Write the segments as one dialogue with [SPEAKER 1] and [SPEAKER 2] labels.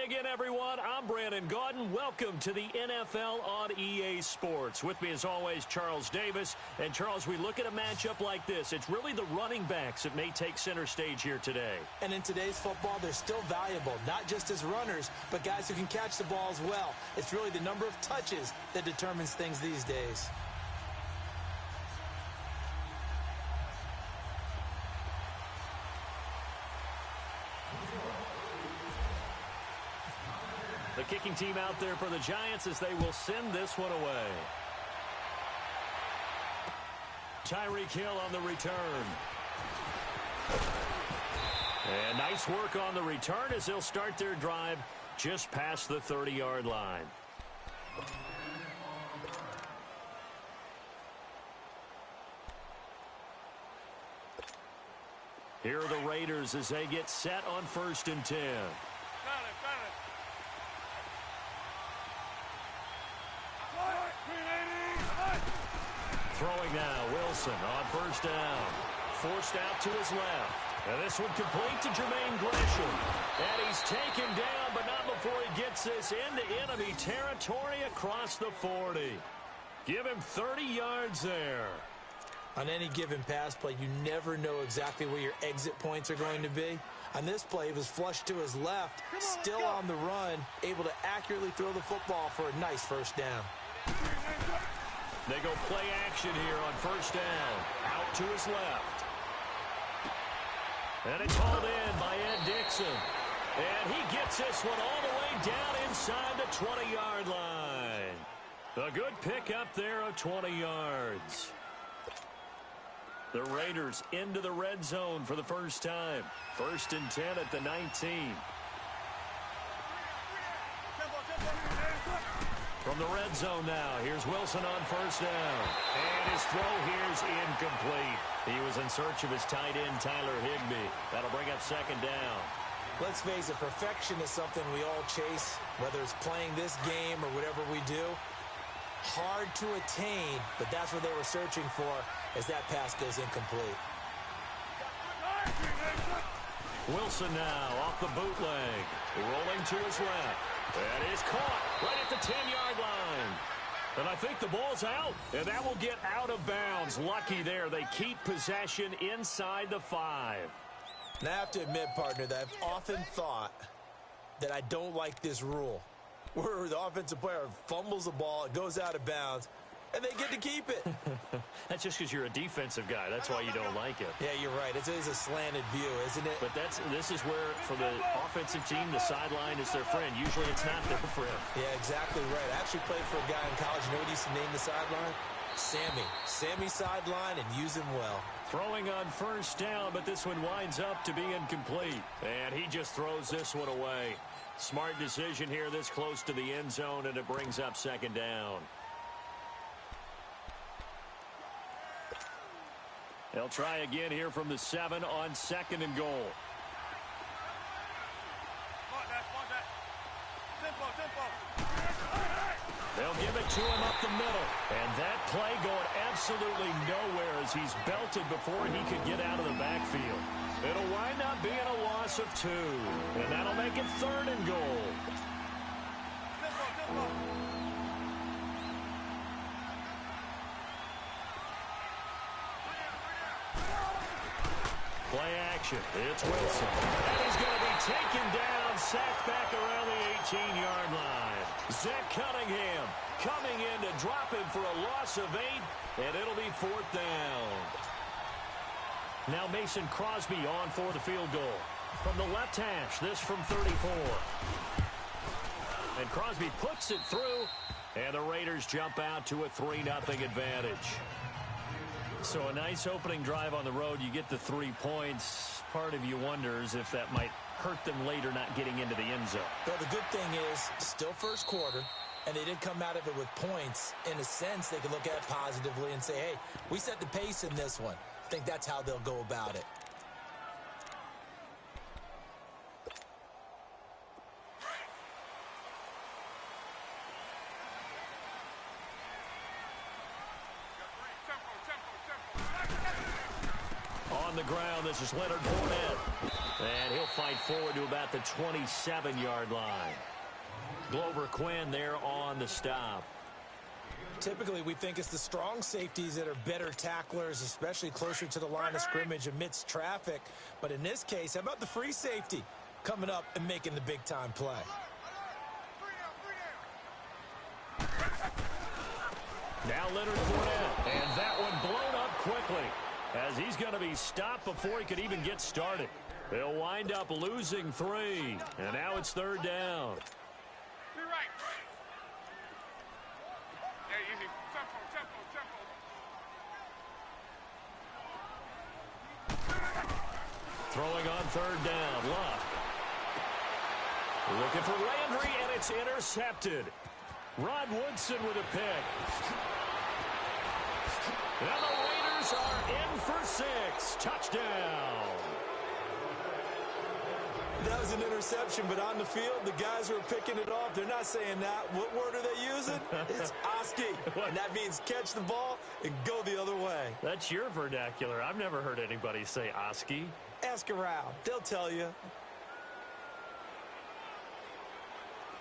[SPEAKER 1] again, everyone. I'm Brandon Gaudin. Welcome to the NFL on EA Sports. With me, as always, Charles Davis. And, Charles, we look at a matchup like this. It's really the running backs that may take center stage here today.
[SPEAKER 2] And in today's football, they're still valuable, not just as runners, but guys who can catch the ball as well. It's really the number of touches that determines things these days.
[SPEAKER 1] The kicking team out there for the Giants as they will send this one away. Tyreek Hill on the return. And nice work on the return as they'll start their drive just past the 30-yard line. Here are the Raiders as they get set on 1st and 10. Throwing now, Wilson on 1st down. Forced out to his left. And this one complete to Jermaine Gresham. And he's taken down, but not before he gets this into enemy territory across the 40. Give him 30 yards there.
[SPEAKER 2] On any given pass play, you never know exactly where your exit points are going to be. On this play, he was flushed to his left, still on the run, able to accurately throw the football for a nice 1st down.
[SPEAKER 1] They go play action here on 1st down. Out to his left. And it's hauled in by Ed Dixon. And he gets this one all the way down inside the 20-yard line. A good pickup there of 20 yards. The Raiders into the red zone for the first time. 1st and 10 at the 19. From the red zone now, here's Wilson on 1st down. And his throw here's incomplete. He was in search of his tight end, Tyler Higbee. That'll bring up 2nd down.
[SPEAKER 2] Let's face it, perfection is something we all chase, whether it's playing this game or whatever we do. Hard to attain, but that's what they were searching for as that pass goes incomplete.
[SPEAKER 1] Wilson now off the bootleg, rolling to his left. That is caught right at the 10-yard line. And I think the ball's out, and that will get out of bounds. Lucky there. They keep possession inside the 5.
[SPEAKER 2] Now, I have to admit, partner, that I've often thought that I don't like this rule, where the offensive player fumbles the ball, it goes out of bounds, and they get to keep it.
[SPEAKER 1] That's just because you're a defensive guy. That's why you don't like it.
[SPEAKER 2] Yeah, you're right. It is a slanted view, isn't it?
[SPEAKER 1] But this is where, for the offensive team, the sideline is their friend. Usually it's not their friend.
[SPEAKER 2] Yeah, exactly right. I actually played for a guy in college. You know what he used to name the sideline? Sammy. Sammy sideline, and use him well.
[SPEAKER 1] Throwing on 1st down, but this one winds up to be incomplete. And he just throws this one away. Smart decision here this close to the end zone, and it brings up 2nd down. They'll try again here from the 7 on 2nd and goal. They'll give it to him up the middle. And that play going absolutely nowhere as he's belted before he could get out of the backfield. It'll wind up being a loss of 2. And that'll make it 3rd and goal. Play action. It's Wilson. And he's going to be taken down, sacked back around the 18-yard line. Zach Cunningham coming in to drop him for a loss of 8, and it'll be 4th down. Now Mason Crosby on for the field goal. From the left hash, this from 34. And Crosby puts it through, and the Raiders jump out to a 3-0 advantage. So a nice opening drive on the road. You get the 3 points. Part of you wonders if that might hurt them later not getting into the end zone.
[SPEAKER 2] Well, the good thing is, still first quarter, and they didn't come out of it with points. In a sense, they can look at it positively and say, hey, we set the pace in this one. I think that's how they'll go about it.
[SPEAKER 1] on the ground. This is Leonard Fournette. And he'll fight forward to about the 27-yard line. Glover Quinn there on the stop.
[SPEAKER 2] Typically, we think it's the strong safeties that are better tacklers, especially closer to the line of scrimmage amidst traffic. But in this case, how about the free safety coming up and making the big-time play?
[SPEAKER 1] Now Leonard Fournette, and that one blown up quickly as he's going to be stopped before he could even get started. They'll wind up losing 3, and now it's 3rd down. Throwing on 3rd down, Luck. Looking for Landry, and it's intercepted. Rod Woodson with a pick. And the Raiders are in for 6. Touchdown.
[SPEAKER 2] That was an interception, but on the field, the guys who are picking it off, they're not saying that. What word are they using? It's Oski, and that means catch the ball and go the other way.
[SPEAKER 1] That's your vernacular. I've never heard anybody say Oski.
[SPEAKER 2] Ask around. They'll tell you.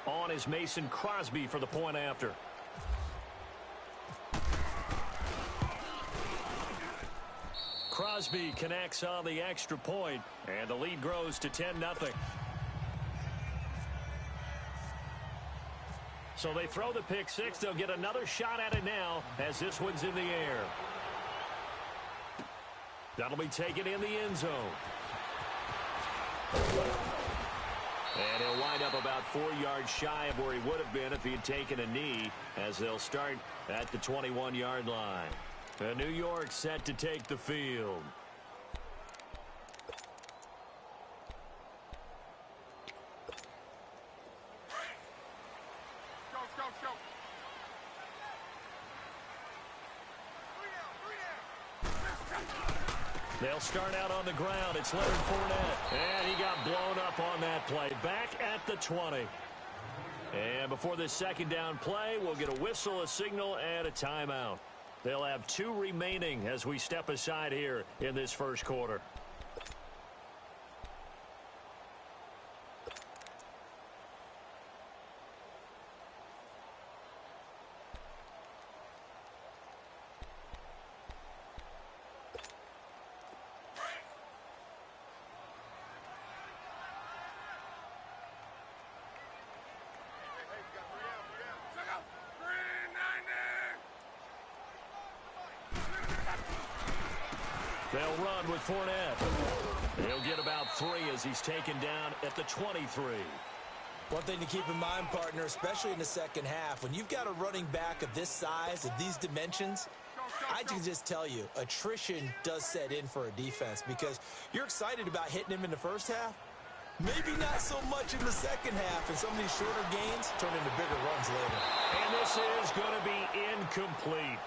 [SPEAKER 1] On is Mason Crosby for the point after. Crosby connects on the extra point, and the lead grows to 10-0. So they throw the pick six. They'll get another shot at it now as this one's in the air. That'll be taken in the end zone. And he'll wind up about 4 yards shy of where he would have been if he had taken a knee, as they'll start at the 21-yard line. And New York set to take the field. They'll start out on the ground. It's Leonard Fournette. And he got blown up on that play. Back at the 20. And before this second down play, we'll get a whistle, a signal, and a timeout. They'll have 2 remaining as we step aside here in this first quarter. They'll run with Fournette. He'll get about 3 as he's taken down at the 23.
[SPEAKER 2] One thing to keep in mind, partner, especially in the second half, when you've got a running back of this size, of these dimensions, I can just tell you, attrition does set in for a defense because you're excited about hitting him in the first half. Maybe not so much in the second half, and some of these shorter gains turn into bigger runs later.
[SPEAKER 1] And this is going to be incomplete.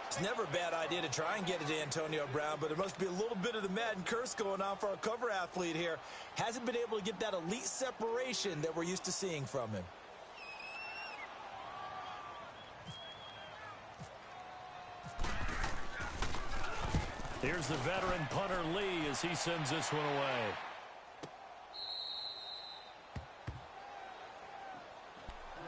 [SPEAKER 2] It's never a bad idea to try and get it to Antonio Brown, but there must be a little bit of the Madden curse going on for our cover athlete here. Hasn't been able to get that elite separation that we're used to seeing from him.
[SPEAKER 1] Here's the veteran punter Lee as he sends this one away.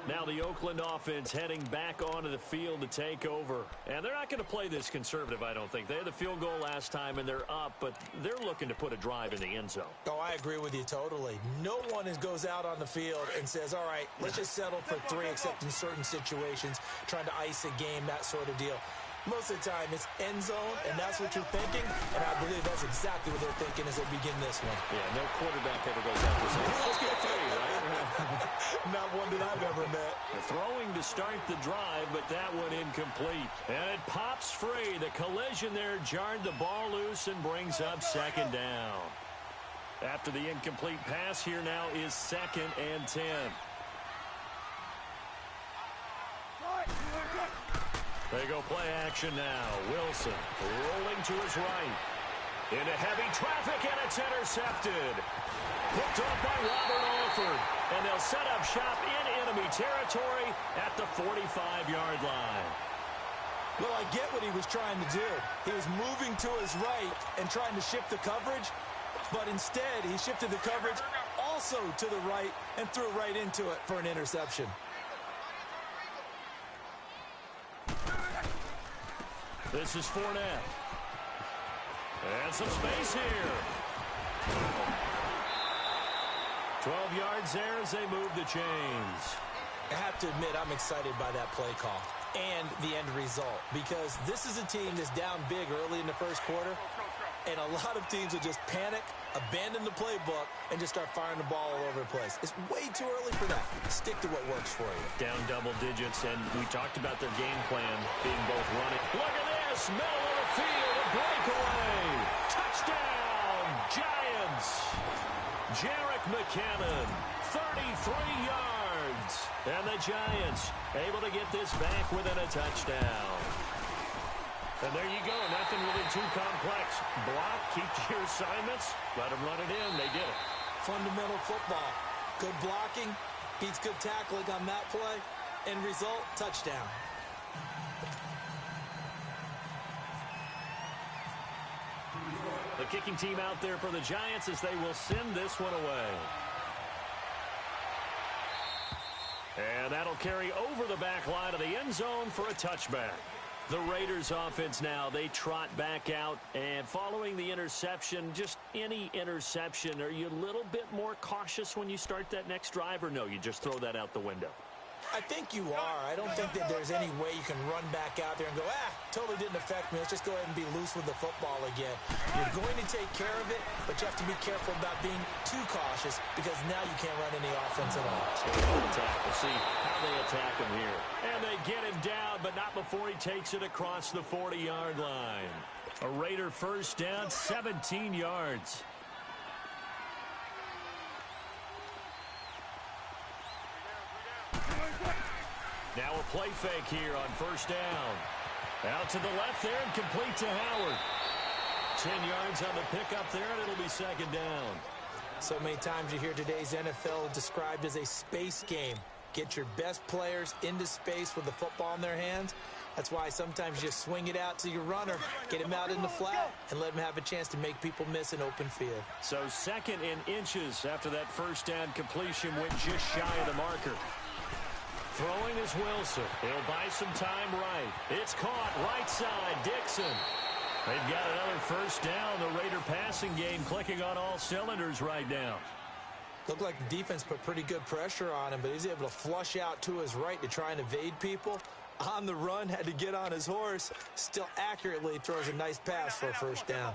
[SPEAKER 1] Now the Oakland offense heading back onto the field to take over. And they're not going to play this conservative, I don't think. They had the field goal last time, and they're up, but they're looking to put a drive in the end zone.
[SPEAKER 2] Oh, I agree with you totally. No one goes out on the field and says, all right, let's just settle for 3, except in certain situations, trying to ice a game, that sort of deal. Most of the time, it's end zone, and that's what you're thinking, and I believe that's exactly what they're thinking as they begin this one.
[SPEAKER 1] Yeah, no quarterback ever goes out there saying, let's get 3, right?
[SPEAKER 2] Not one that I've ever met.
[SPEAKER 1] Throwing to start the drive, but that one incomplete. And it pops free. The collision there jarred the ball loose and brings up second down. After the incomplete pass, here now is 2nd and 10. They go play action now. Wilson rolling to his right. Into heavy traffic, and it's intercepted. Picked off by Robert Alford. And they'll set up shop in enemy territory at the 45-yard line.
[SPEAKER 2] Well, I get what he was trying to do. He was moving to his right and trying to shift the coverage, but instead he shifted the coverage also to the right and threw right into it for an interception.
[SPEAKER 1] This is Fournette. And some space here. 12 yards there as they move the chains.
[SPEAKER 2] I have to admit, I'm excited by that play call and the end result, because this is a team that's down big early in the first quarter, and a lot of teams will just panic, abandon the playbook, and just start firing the ball all over the place. It's way too early for that. Stick to what works for you.
[SPEAKER 1] Down double digits, and we talked about their game plan being both running. Look at this, middle of the field, a breakaway. Touchdown, Giants. Jerick McKinnon, 33 yards. And the Giants able to get this back within a touchdown. And there you go, nothing really too complex. Block, keep to your assignments, let them run it in. They did it.
[SPEAKER 2] Fundamental football. Good blocking, beats good tackling on that play. End result, touchdown.
[SPEAKER 1] The kicking team out there for the Giants as they will send this one away. And that'll carry over the back line of the end zone for a touchback. The Raiders offense now, they trot back out, and following the interception, just any interception, are you a little bit more cautious when you start that next drive, or no, you just throw that out the window?
[SPEAKER 2] I think you are. I don't think that there's any way you can run back out there and go, totally didn't affect me. Let's just go ahead and be loose with the football again. You're going to take care of it, but you have to be careful about being too cautious, because now you can't run any offense at all.
[SPEAKER 1] We'll see how they attack him here. And they get him down, but not before he takes it across the 40-yard line. A Raider first down, 17 yards. Now a play fake here on first down. Out to the left there and complete to Howard. 10 yards on the pickup there, and it'll be second down.
[SPEAKER 2] So many times you hear today's NFL described as a space game. Get your best players into space with the football in their hands. That's why sometimes you just swing it out to your runner, get him out in the flat, and let him have a chance to make people miss an open field.
[SPEAKER 1] So second in inches after that first down completion went just shy of the marker. Throwing is Wilson. He'll buy some time right. It's caught right side. Dixon. They've got another first down. The Raider passing game clicking on all cylinders right now.
[SPEAKER 2] Looked like the defense put pretty good pressure on him, but he's able to flush out to his right to try and evade people. On the run, had to get on his horse. Still accurately throws a nice pass for a first down.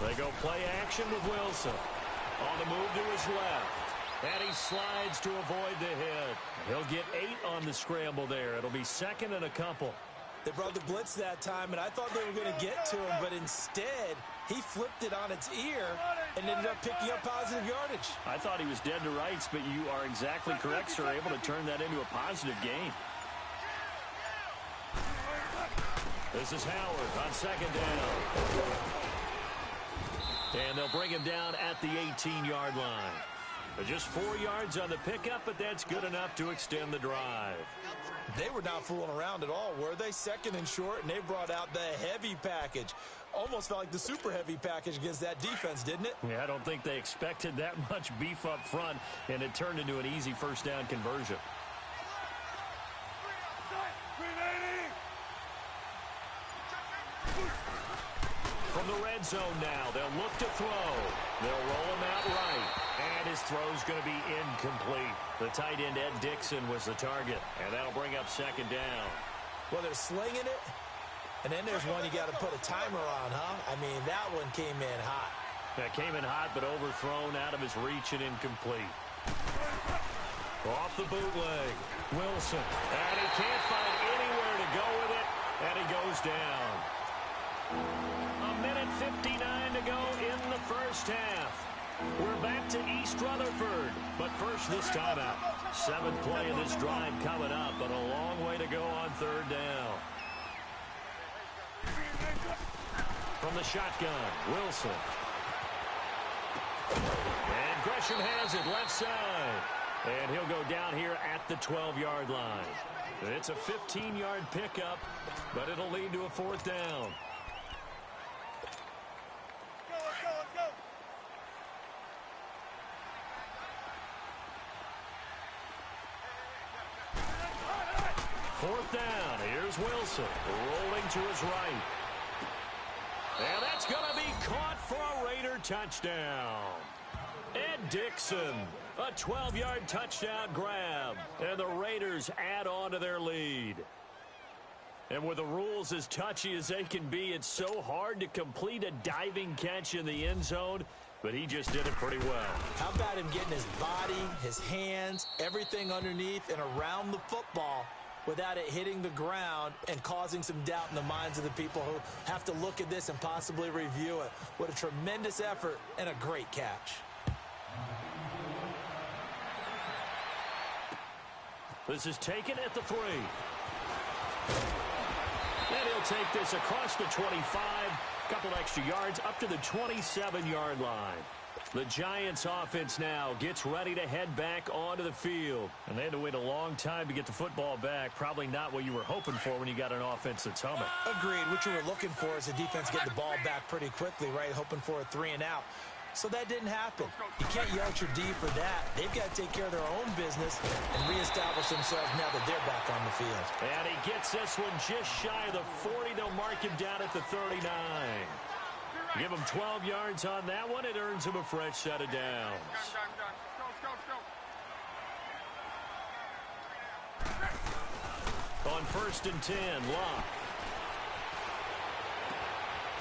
[SPEAKER 1] They go play action with Wilson. On the move to his left. And he slides to avoid the hit. He'll get 8 on the scramble there. It'll be second and a couple.
[SPEAKER 2] They brought the blitz that time, and I thought they were going to get to him, but instead, he flipped it on its ear and ended up picking up positive yardage.
[SPEAKER 1] I thought he was dead to rights, but you are exactly correct, sir. Able to turn that into a positive gain. This is Howard on second down. And they'll bring him down at the 18-yard line. Just 4 yards on the pickup, but that's good enough to extend the drive.
[SPEAKER 2] They were not fooling around at all, were they? Second and short, and they brought out the heavy package. Almost felt like the super heavy package against that defense, didn't it?
[SPEAKER 1] Yeah, I don't think they expected that much beef up front, and it turned into an easy first down conversion. From the red zone now, they'll look to throw. They'll roll him out right. And his throw's going to be incomplete. The tight end, Ed Dixon, was the target. And that'll bring up second down.
[SPEAKER 2] Well, they're slinging it. And then there's one you got to put a timer on, huh? I mean, that one came in hot.
[SPEAKER 1] That came in hot, but overthrown out of his reach and incomplete. Off the bootleg. Wilson. And he can't find anywhere to go with it. And he goes down. 1:59 to go in the first half. We're back to East Rutherford, but first this timeout. 7th play of this drive coming up, but a long way to go on third down. From the shotgun, Wilson. And Gresham Formation has it left side. And he'll go down here at the 12-yard line. It's a 15-yard pickup, but it'll lead to a fourth down.
[SPEAKER 3] Let's go.
[SPEAKER 1] Fourth down. Here's Wilson rolling to his right. And that's going to be caught for a Raider touchdown. Ed Dixon, a 12-yard touchdown grab. And the Raiders add on to their lead. And with the rules as touchy as they can be, it's so hard to complete a diving catch in the end zone, but he just did it pretty well.
[SPEAKER 2] How about him getting his body, his hands, everything underneath and around the football without it hitting the ground and causing some doubt in the minds of the people who have to look at this and possibly review it. What a tremendous effort and a great catch.
[SPEAKER 1] This is taken at the 3. And he'll take this across the 25, couple extra yards up to the 27-yard line. The Giants offense now gets ready to head back onto the field. And they had to wait a long time to get the football back. Probably not what you were hoping for when you got an offense that's humming.
[SPEAKER 2] Agreed. What you were looking for is the defense getting the ball back pretty quickly, right? Hoping for a 3 and out. So that didn't happen. You can't yell at your D for that. They've got to take care of their own business and reestablish themselves now that they're back on the field.
[SPEAKER 1] And he gets this one just shy of the 40. They'll mark him down at the 39. Give him 12 yards on that one. It earns him a fresh set of downs. On 1st and 10, Locke.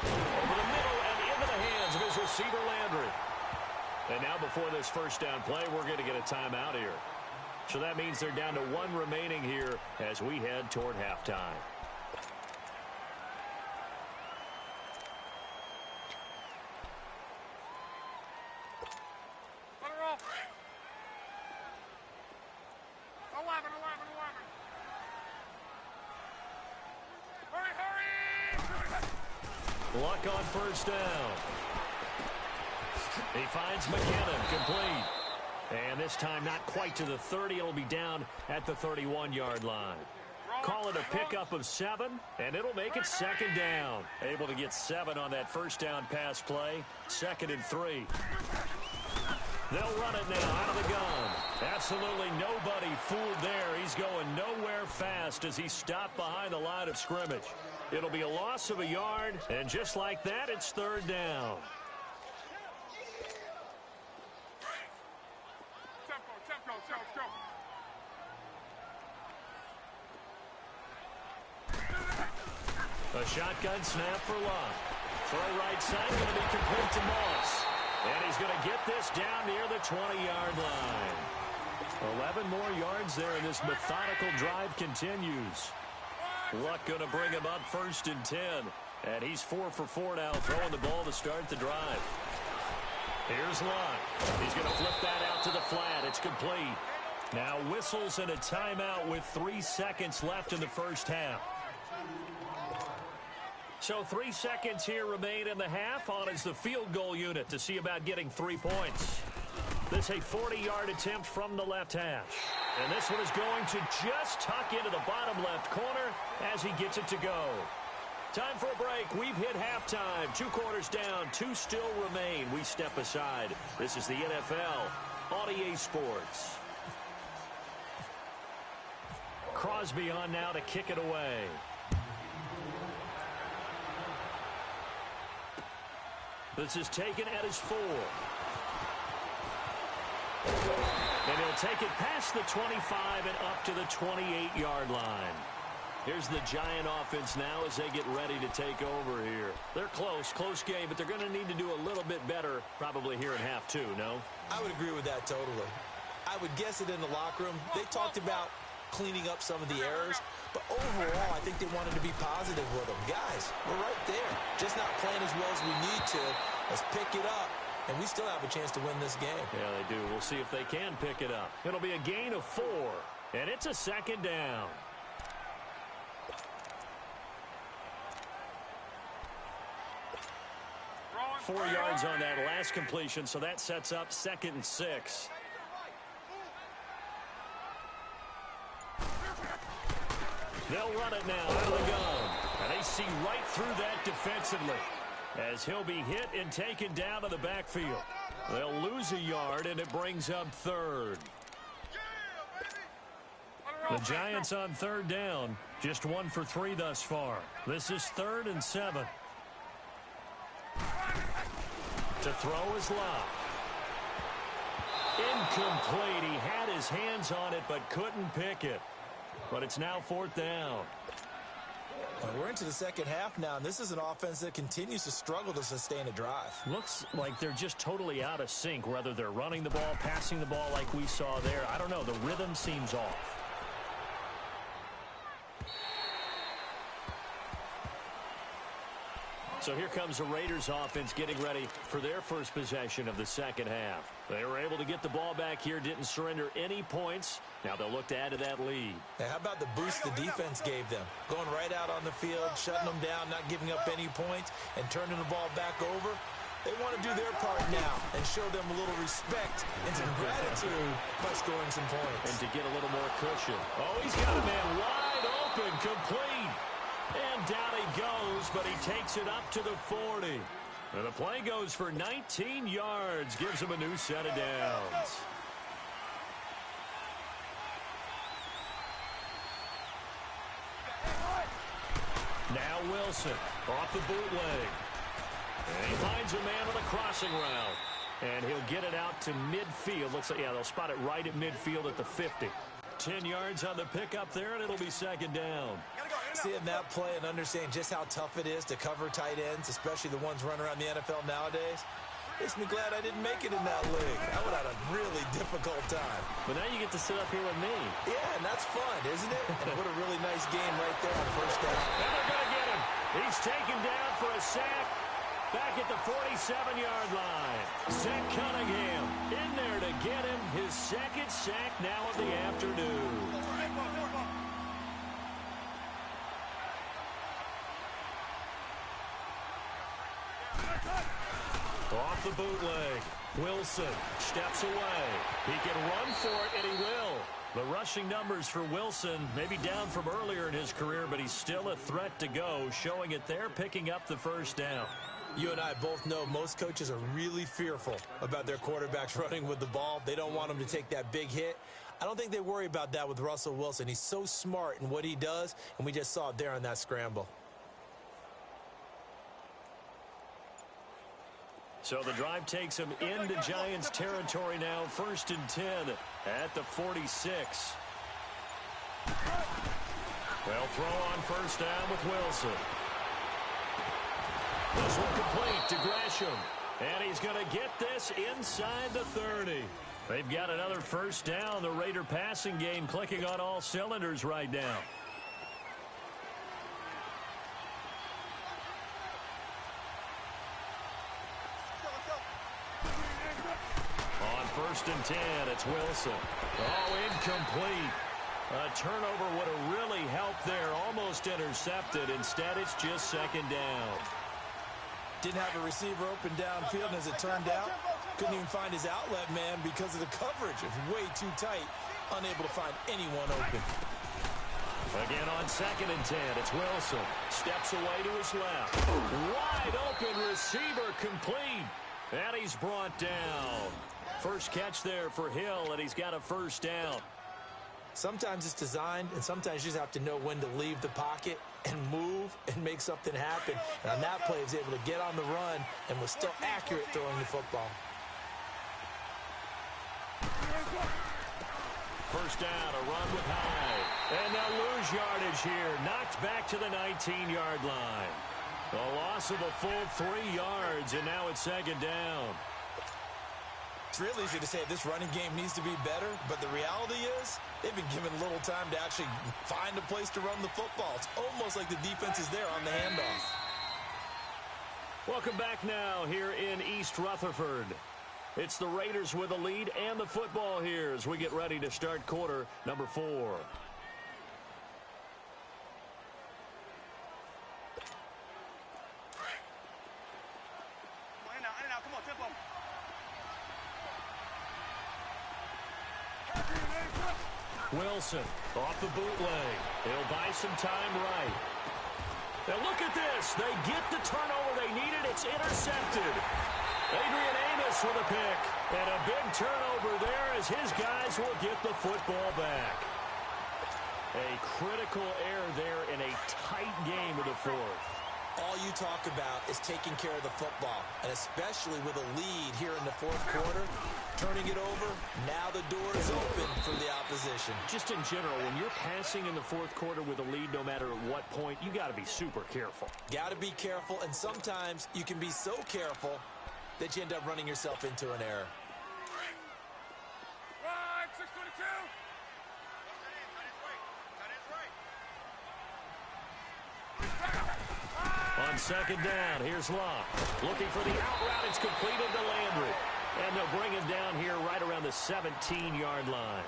[SPEAKER 1] Over the middle and into the hands of his receiver, Landry. And now before this first down play, we're going to get a timeout here. So that means they're down to 1 remaining here as we head toward halftime. Luck on first down. He finds McKinnon, complete. And this time not quite to the 30. It'll be down at the 31-yard line. Call it a pickup of 7, and it'll make it 2nd down. Able to get 7 on that first down pass play. 2nd and 3. They'll run it now out of the gun. Absolutely nobody fooled there. He's going nowhere fast as he stopped behind the line of scrimmage. It'll be a loss of a yard, and just like that, it's 3rd down. A shotgun snap for Locke. Throw right side, going to be complete to Moss. And he's going to get this down near the 20-yard line. 11 more yards there, and this methodical drive continues. Luck going to bring him up 1st and 10. And he's 4 for 4 now, throwing the ball to start the drive. Here's Luck. He's going to flip that out to the flat. It's complete. Now whistles and a timeout with 3 seconds left in the first half. So 3 seconds here remain in the half. On is the field goal unit to see about getting 3 points. This a 40-yard attempt from the left hash. And this one is going to just tuck into the bottom left corner as he gets it to go. Time for a break. We've hit halftime. 2 quarters down. 2 still remain. We step aside. This is the NFL on EA Sports. Crosby on now to kick it away. This is taken at his 4. And he'll take it past the 25 and up to the 28-yard line. Here's the Giant offense now as they get ready to take over here. They're close game, but they're going to need to do a little bit better probably here in half 2, no?
[SPEAKER 2] I would agree with that totally. I would guess it in the locker room. They talked about cleaning up some of the errors, but overall, I think they wanted to be positive with them. Guys, we're right there. Just not playing as well as we need to. Let's pick it up, and we still have a chance to win this game.
[SPEAKER 1] Yeah, they do. We'll see if they can pick it up. It'll be a gain of 4, and it's a 2nd down. 4 yards on that last completion, so that sets up 2nd and 6. They'll run it now out of the gun. And they see right through that defensively as he'll be hit and taken down to the backfield. They'll lose a yard, and it brings up 3rd. The Giants on 3rd down, just 1 for 3 thus far. This is 3rd and 7. To throw is Locke. Incomplete. He had his hands on it but couldn't pick it. But it's now 4th down.
[SPEAKER 2] We're into the second half now, and this is an offense that continues to struggle to sustain a drive.
[SPEAKER 1] Looks like they're just totally out of sync, whether they're running the ball, passing the ball like we saw there. I don't know. The rhythm seems off. So here comes the Raiders offense getting ready for their first possession of the second half. They were able to get the ball back here, didn't surrender any points. Now they'll look to add to that lead.
[SPEAKER 2] Now, how about the boost the defense gave them? Going right out on the field, shutting them down, not giving up any points, and turning the ball back over. They want to do their part now and show them a little respect and some gratitude by scoring some points.
[SPEAKER 1] And to get a little more cushion. Oh, he's got a man wide open, complete. And down he goes, but he takes it up to the 40. And the play goes for 19 yards, gives him a new set of downs. Now Wilson off the bootleg. And he finds a man on the crossing route. And he'll get it out to midfield. Looks like, yeah, they'll spot it right at midfield at the 50. 10 yards on the pickup there, and it'll be 2nd down.
[SPEAKER 2] Seeing that play and understanding just how tough it is to cover tight ends, especially the ones running around the NFL nowadays, makes me glad I didn't make it in that league. I would have had a really difficult time.
[SPEAKER 1] But now you get to sit up here with me.
[SPEAKER 2] Yeah, and that's fun, isn't it? And what a really nice game right there on first down.
[SPEAKER 1] And they're going to get him. He's taken down for a sack back at the 47-yard line. Zach Cunningham in there to get him his 2nd sack now of the afternoon. Off the bootleg. Wilson steps away. He can run for it, and he will. The rushing numbers for Wilson maybe down from earlier in his career, but he's still a threat to go, showing it there, picking up the first down.
[SPEAKER 2] You and I both know most coaches are really fearful about their quarterbacks running with the ball. They don't want them to take that big hit. I don't think they worry about that with Russell Wilson. He's so smart in what he does, and we just saw it there on that scramble.
[SPEAKER 1] So the drive takes him into Giants territory now. 1st and 10 at the 46. They'll throw on first down with Wilson. This one complete to Gresham. And he's going to get this inside the 30. They've got another first down. The Raider passing game clicking on all cylinders right now. On 1st and 10, it's Wilson. Oh, incomplete. A turnover would have really helped there. Almost intercepted. Instead, it's just 2nd down.
[SPEAKER 2] Didn't have a receiver open downfield, and as it turned out, couldn't even find his outlet man because of the coverage. It was way too tight, unable to find anyone open.
[SPEAKER 1] Again on 2nd and 10, it's Wilson. Steps away to his left. Wide open receiver complete. And he's brought down. First catch there for Hill, and he's got a first down.
[SPEAKER 2] Sometimes it's designed, and sometimes you just have to know when to leave the pocket and move and make something happen. And on that play, he was able to get on the run and was still accurate throwing the football.
[SPEAKER 1] First down, a run with Hyde. And they'll lose yardage here. Knocked back to the 19-yard line. A loss of a full 3 yards, and now it's 2nd down.
[SPEAKER 2] It's real easy to say this running game needs to be better, but the reality is they've been given little time to actually find a place to run the football. It's almost like the defense is there on the handoff.
[SPEAKER 1] Welcome back now here in East Rutherford. It's the Raiders with the lead and the football here as we get ready to start quarter number 4. Wilson off the bootleg. He'll buy some time right. Now look at this. They get the turnover they needed. It's intercepted. Adrian Amos with a pick. And a big turnover there as his guys will get the football back. A critical error there in a tight game of the fourth.
[SPEAKER 2] All you talk about is taking care of the football, and especially with a lead here in the fourth quarter, turning it over, now the door is open for the opposition.
[SPEAKER 1] Just in general, when you're passing in the fourth quarter with a lead, no matter at what point, you got to be super careful.
[SPEAKER 2] Got to be careful, and sometimes you can be so careful that you end up running yourself into an error.
[SPEAKER 3] Right, 622.
[SPEAKER 1] On second down, here's Locke. Looking for the out route. It's completed to Landry. And they'll bring him down here right around the 17-yard line.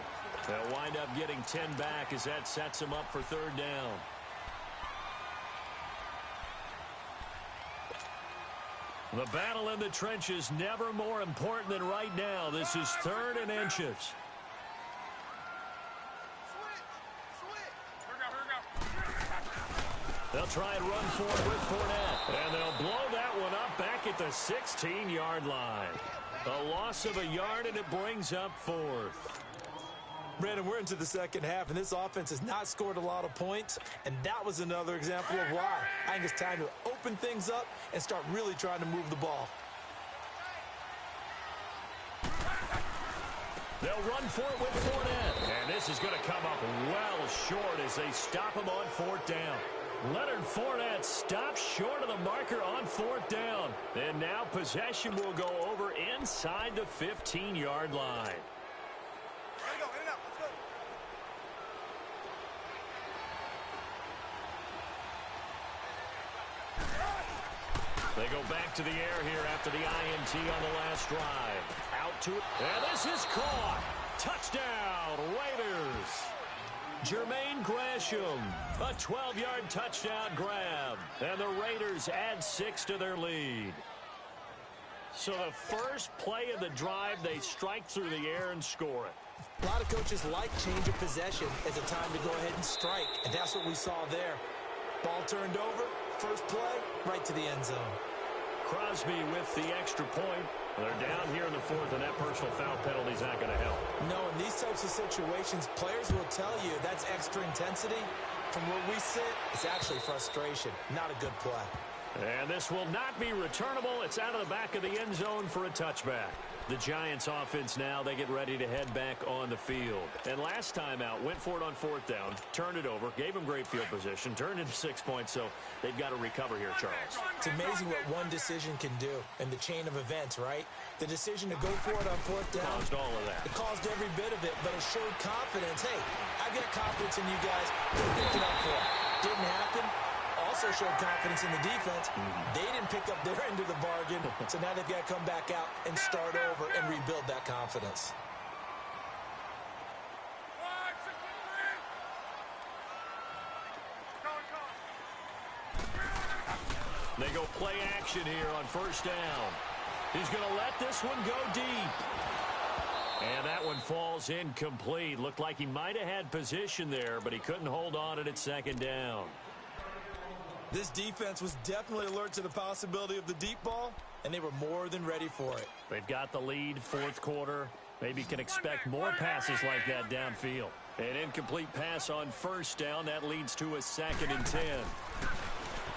[SPEAKER 1] They'll wind up getting 10 back as that sets him up for third down. The battle in the trenches never more important than right now. This is third and inches. They'll try and run for it with Fournette. And they'll blow that one up back at the 16-yard line. A loss of a yard, and it brings up fourth.
[SPEAKER 2] Brandon, we're into the second half, and this offense has not scored a lot of points, and that was another example of why. I think it's time to open things up and start really trying to move the ball.
[SPEAKER 1] They'll run for it with Fournette. And this is going to come up well short as they stop him on fourth down. Leonard Fournette stops short of the marker on fourth down. And now possession will go over inside the 15-yard line. They go back to the air here after the INT on the last drive. Out to it. And this is caught. Touchdown, Raiders. Jermaine Gresham, a 12-yard touchdown grab. And the Raiders add 6 to their lead. So the first play of the drive, they strike through the air and score it.
[SPEAKER 2] A lot of coaches like change of possession as a time to go ahead and strike, and that's what we saw there. Ball turned over, first play, right to the end zone.
[SPEAKER 1] Crosby with the extra point. They're down here in the fourth, and that personal foul penalty is not going to help.
[SPEAKER 2] No, in these types of situations, players will tell you that's extra intensity. From where we sit, it's actually frustration, not a good play.
[SPEAKER 1] And this will not be returnable. It's out of the back of the end zone for a touchback. The Giants offense now, they get ready to head back on the field. And last time out, went for it on fourth down, turned it over, gave them great field position, turned into 6 points, so they've got to recover here, Charles.
[SPEAKER 2] It's amazing what one decision can do in the chain of events, right? The decision to go for it on fourth down.
[SPEAKER 1] Caused all of that.
[SPEAKER 2] It caused every bit of it, but it showed confidence. Hey, I've got confidence in you guys. We'll pick it up for it. Didn't happen. Also showed confidence in the defense. They didn't pick up their end of the bargain, so now they've got to come back out and start over and rebuild that confidence.
[SPEAKER 1] They go play action here on first down. He's going to let this one go deep. And that one falls incomplete. Looked like he might have had position there, but he couldn't hold on to it at second down.
[SPEAKER 2] This defense was definitely alert to the possibility of the deep ball, and they were more than ready for it.
[SPEAKER 1] They've got the lead, fourth quarter. Maybe can expect more passes like that downfield. An incomplete pass on first down. That leads to a 2nd and 10.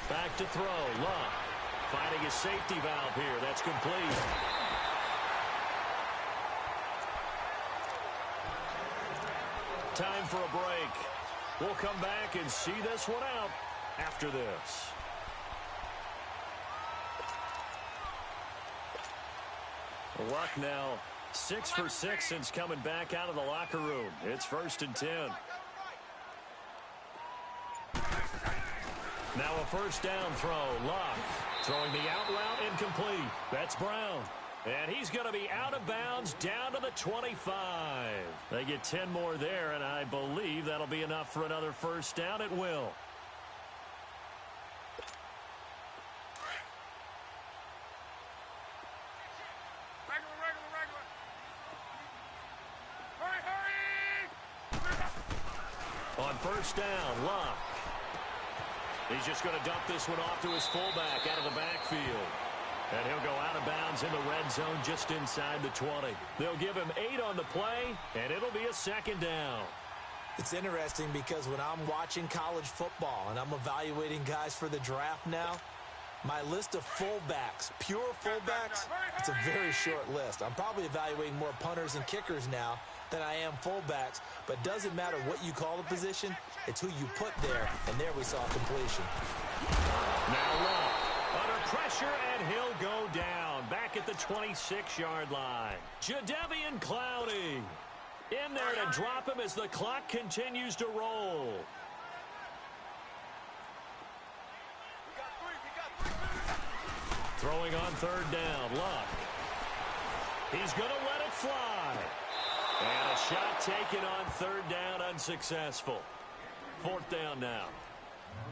[SPEAKER 1] Back to throw. Locke finding a safety valve here. That's complete. Time for a break. We'll come back and see this one out after this. Luck now 6 for 6 since coming back out of the locker room. It's 1st and 10. Now a first down throw. Luck throwing the out route incomplete. That's Brown. And he's going to be out of bounds down to the 25. They get 10 more there, and I believe that'll be enough for another first down. It will. first down. Luck. He's just going to dump this one off to his fullback out of the backfield. And he'll go out of bounds in the red zone just inside the 20. They'll give him 8 on the play, and it'll be a second down.
[SPEAKER 2] It's interesting because when I'm watching college football and I'm evaluating guys for the draft now, my list of fullbacks, pure fullbacks, it's a very short list. I'm probably evaluating more punters and kickers now than I am fullbacks, but doesn't matter what you call the position, it's who you put there, and there we saw completion.
[SPEAKER 1] Now Luck, under pressure, and he'll go down, back at the 26-yard line. Jadeveon Clowney in there to drop him as the clock continues to roll. Throwing on third down, Luck. He's going to let it fly. And a shot taken on third down, unsuccessful. Fourth down now.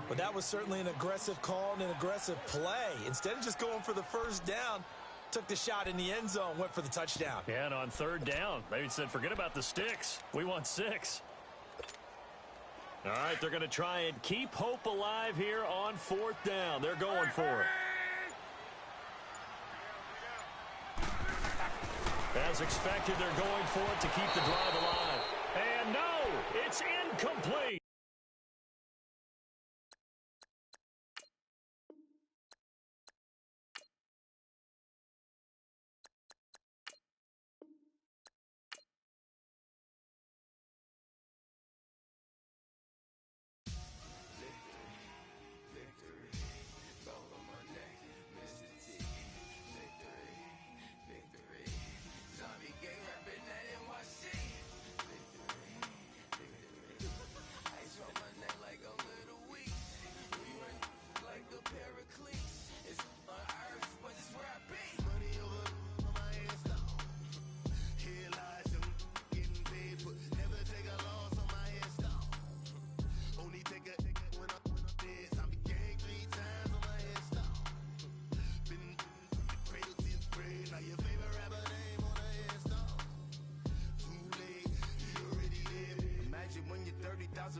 [SPEAKER 2] But that was certainly an aggressive call and an aggressive play. Instead of just going for the first down, took the shot in the end zone, went for the touchdown.
[SPEAKER 1] Yeah, and on third down, maybe said, forget about the sticks. We want 6. All right, they're going to try and keep hope alive here on fourth down. They're going for it. As expected, they're going for it to keep the drive alive. And no, it's incomplete.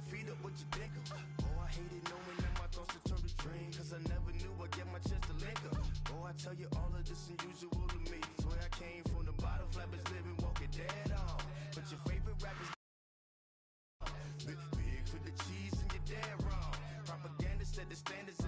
[SPEAKER 4] Feet up, what you think of? Oh, I hated knowing that my thoughts would turn to dream, cause I never knew I'd get my chance to link up. Oh, I tell you all of this unusual to me. Swear I came from the bottom, flappers living, walking dead on. But your favorite rappers big for the cheese and you're dead wrong. Propaganda set the standards